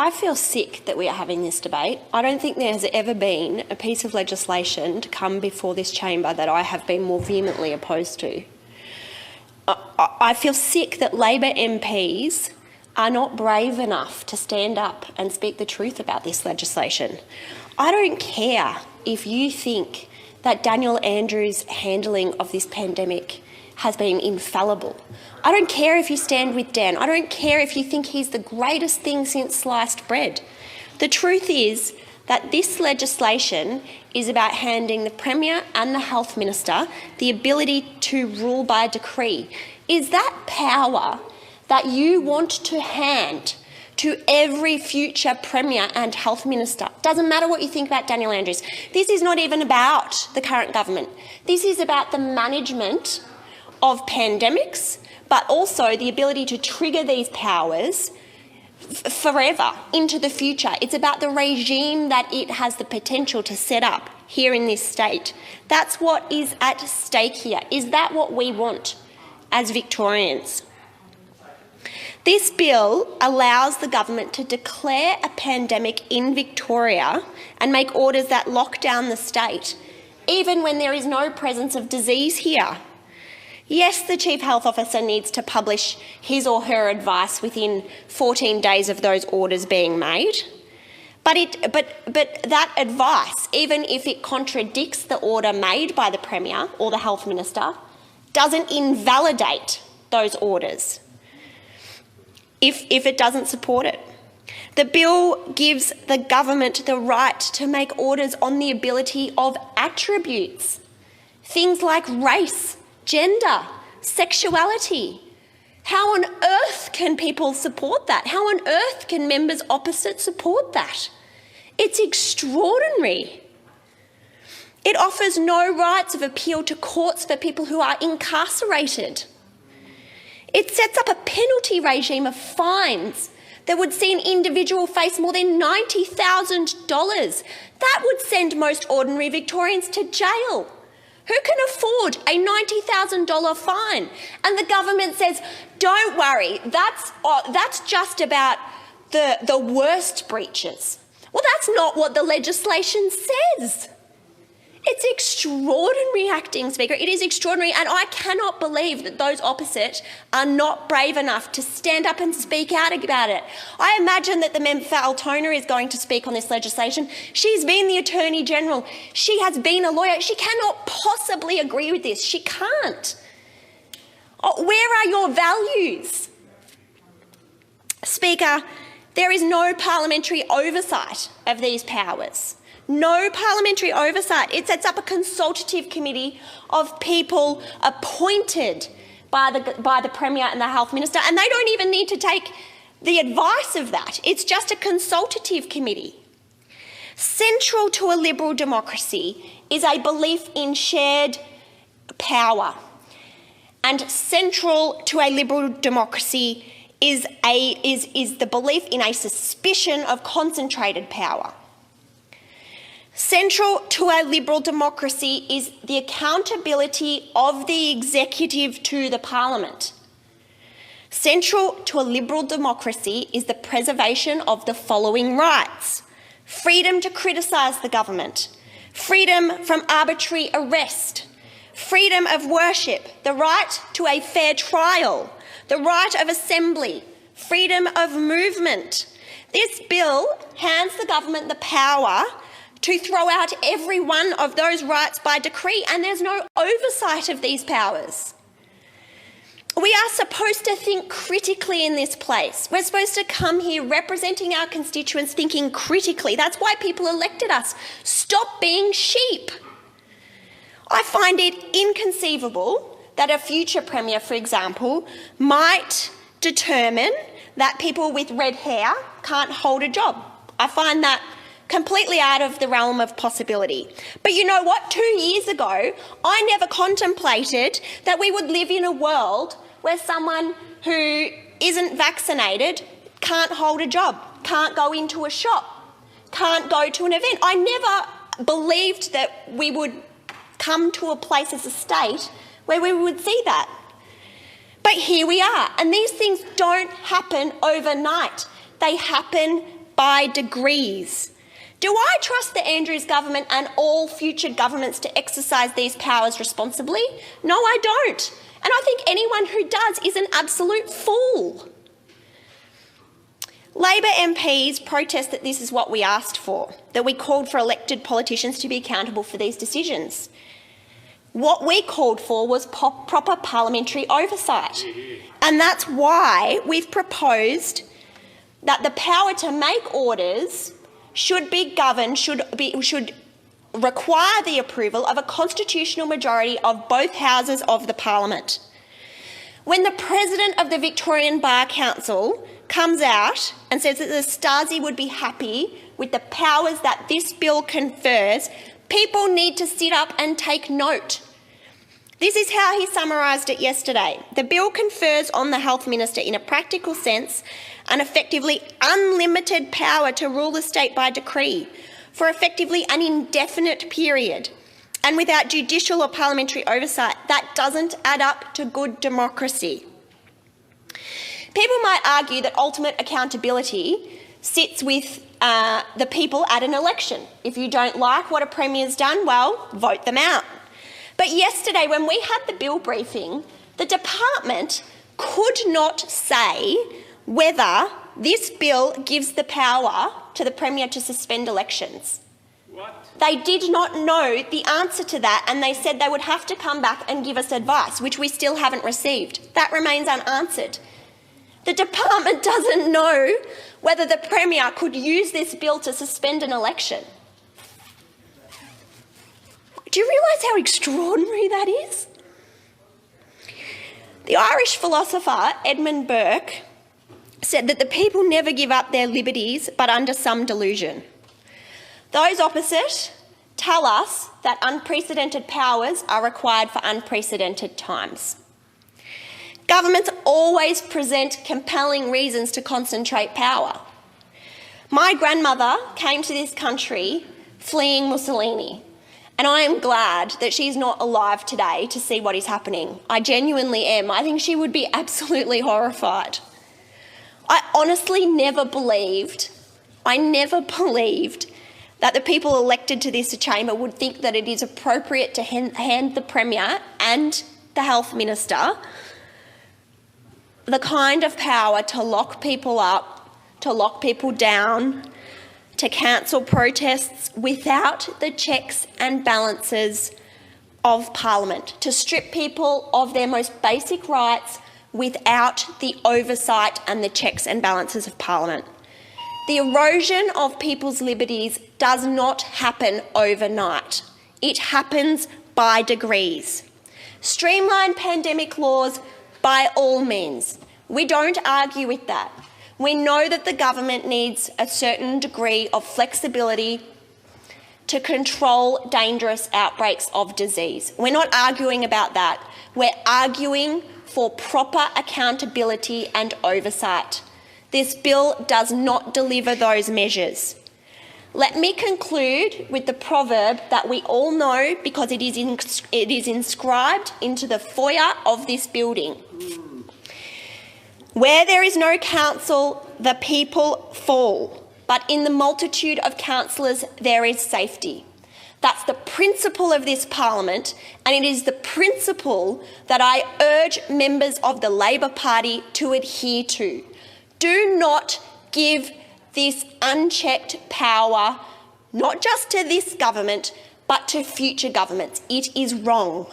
I feel sick that we are having this debate. I don't think there has ever been a piece of legislation to come before this chamber that I have been more vehemently opposed to. I feel sick that Labor MPs are not brave enough to stand up and speak the truth about this legislation. I don't care if you think that Daniel Andrews' handling of this pandemic has been infallible. I don't care if you stand with Dan. I don't care if you think he's the greatest thing since sliced bread. The truth is that this legislation is about handing the Premier and the Health Minister the ability to rule by decree. Is that power that you want to hand to every future Premier and Health Minister? Doesn't matter what you think about Daniel Andrews. This is not even about the current government. This is about the management of pandemics, but also the ability to trigger these powers forever into the future. It's about the regime that it has the potential to set up here in this state. That's what is at stake here. Is that what we want as Victorians? This bill allows the government to declare a pandemic in Victoria and make orders that lock down the state, even when there is no presence of disease here. Yes, the Chief Health Officer needs to publish his or her advice within 14 days of those orders being made. But that advice, even if it contradicts the order made by the Premier or the Health Minister, doesn't invalidate those orders if it doesn't support it. The bill gives the government the right to make orders on the ability of attributes, things like race, gender, sexuality. How on earth can people support that? How on earth can members opposite support that? It's extraordinary. It offers no rights of appeal to courts for people who are incarcerated. It sets up a penalty regime of fines that would see an individual face more than $90,000. That would send most ordinary Victorians to jail. Who can afford a $90,000 fine? And the government says, don't worry, that's just about the worst breaches. Well, that's not what the legislation says. It's extraordinary, Acting Speaker. It is extraordinary, and I cannot believe that those opposite are not brave enough to stand up and speak out about it. I imagine that the member for Altona is going to speak on this legislation. She's been the Attorney General. She has been a lawyer. She cannot possibly agree with this. She can't. Where are your values? Speaker, there is no parliamentary oversight of these powers. No parliamentary oversight. It sets up a consultative committee of people appointed by the Premier and the Health Minister, and they don't even need to take the advice of that. It's just a consultative committee. Central to a liberal democracy is a belief in shared power, and central to a liberal democracy is the belief in a suspicion of concentrated power. Central to a liberal democracy is the accountability of the executive to the parliament. Central to a liberal democracy is the preservation of the following rights: freedom to criticise the government, freedom from arbitrary arrest, freedom of worship, the right to a fair trial, the right of assembly, freedom of movement. This bill hands the government the power to throw out every one of those rights by decree, and there's no oversight of these powers. We are supposed to think critically in this place. We're supposed to come here representing our constituents, thinking critically. That's why people elected us. Stop being sheep. I find it inconceivable that a future Premier, for example, might determine that people with red hair can't hold a job. I find that completely out of the realm of possibility. But you know what? 2 years ago, I never contemplated that we would live in a world where someone who isn't vaccinated can't hold a job, can't go into a shop, can't go to an event. I never believed that we would come to a place as a state where we would see that. But here we are, and these things don't happen overnight. They happen by degrees. Do I trust the Andrews government and all future governments to exercise these powers responsibly? No, I don't. And I think anyone who does is an absolute fool. Labor MPs protest that this is what we asked for, that we called for elected politicians to be accountable for these decisions. What we called for was proper parliamentary oversight. And that's why we've proposed that the power to make orders should be governed, should require the approval of a constitutional majority of both houses of the parliament. When the president of the Victorian Bar Council comes out and says that the Stasi would be happy with the powers that this bill confers, people need to sit up and take note. This is how he summarised it yesterday. The bill confers on the Health Minister, in a practical sense, an effectively unlimited power to rule the state by decree for effectively an indefinite period. And without judicial or parliamentary oversight, that doesn't add up to good democracy. People might argue that ultimate accountability sits with the people at an election. If you don't like what a premier's done, well, vote them out. But yesterday, when we had the bill briefing, the department could not say whether this bill gives the power to the Premier to suspend elections. What? They did not know the answer to that, and they said they would have to come back and give us advice, which we still haven't received. That remains unanswered. The department doesn't know whether the Premier could use this bill to suspend an election. Do you realise how extraordinary that is? The Irish philosopher Edmund Burke said that the people never give up their liberties but under some delusion. Those opposite tell us that unprecedented powers are required for unprecedented times. Governments always present compelling reasons to concentrate power. My grandmother came to this country fleeing Mussolini, and I am glad that she's not alive today to see what is happening. I genuinely am. I think she would be absolutely horrified. I honestly never believed that the people elected to this chamber would think that it is appropriate to hand the Premier and the Health Minister the kind of power to lock people up, to lock people down, to cancel protests without the checks and balances of Parliament, to strip people of their most basic rights without the oversight and the checks and balances of Parliament. The erosion of people's liberties does not happen overnight. It happens by degrees. Streamline pandemic laws by all means. We don't argue with that. We know that the government needs a certain degree of flexibility to control dangerous outbreaks of disease. We're not arguing about that. We're arguing for proper accountability and oversight. This bill does not deliver those measures. Let me conclude with the proverb that we all know because it is inscribed into the foyer of this building. Where there is no council, the people fall, but in the multitude of councillors there is safety. That's the principle of this Parliament, and it is the principle that I urge members of the Labor Party to adhere to. Do not give this unchecked power, not just to this government, but to future governments. It is wrong.